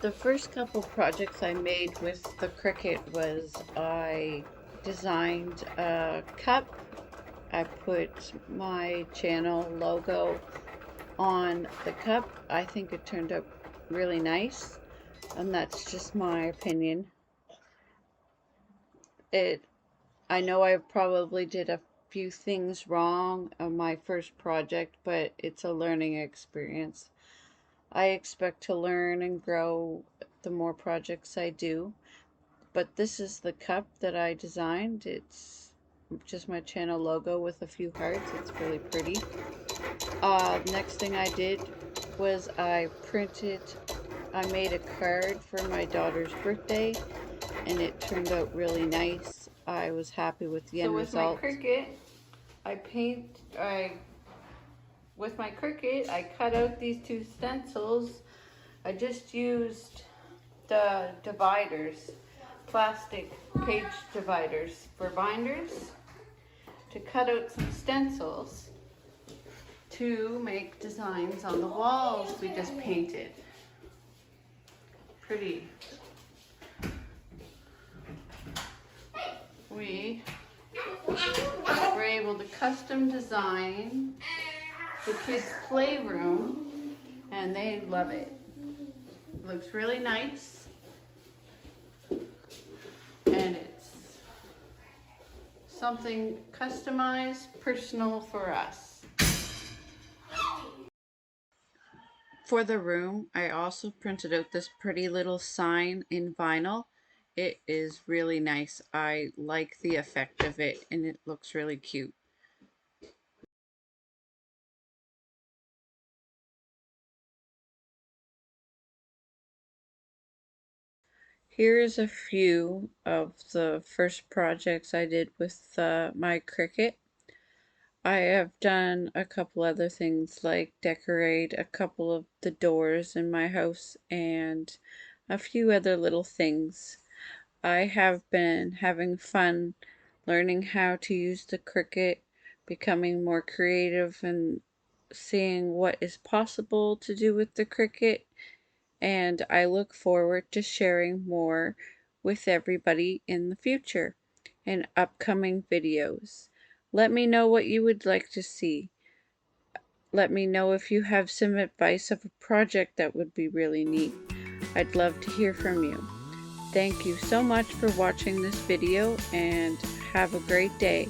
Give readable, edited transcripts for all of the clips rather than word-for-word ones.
The first couple projects I made with the Cricut was I designed a cup. I put my channel logo on the cup. I think it turned out really nice, and that's just my opinion. I know I probably did a few things wrong on my first project, but it's a learning experience. I expect to learn and grow the more projects I do. But this is the cup that I designed. It's just my channel logo with a few hearts. It's really pretty. Next thing I did was I made a card for my daughter's birthday, and it turned out really nice. I was happy with the end result. So with my Cricut, with my Cricut, I cut out these two stencils. I just used the dividers, plastic page dividers for binders, to cut out some stencils to make designs on the walls we just painted. Pretty. We were able to custom design the kids' playroom, and they love it. It looks really nice, and it's something customized, personal for us. For the room, I also printed out this pretty little sign in vinyl. It is really nice. I like the effect of it, and it looks really cute. Here's a few of the first projects I did with my Cricut. I have done a couple other things like decorate a couple of the doors in my house and a few other little things. I have been having fun learning how to use the Cricut, becoming more creative and seeing what is possible to do with the Cricut, and I look forward to sharing more with everybody in the future in upcoming videos. Let me know what you would like to see. Let me know if you have some advice of a project that would be really neat. I'd love to hear from you. Thank you so much for watching this video, and have a great day.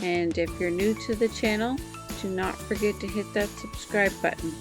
And if you're new to the channel, do not forget to hit that subscribe button.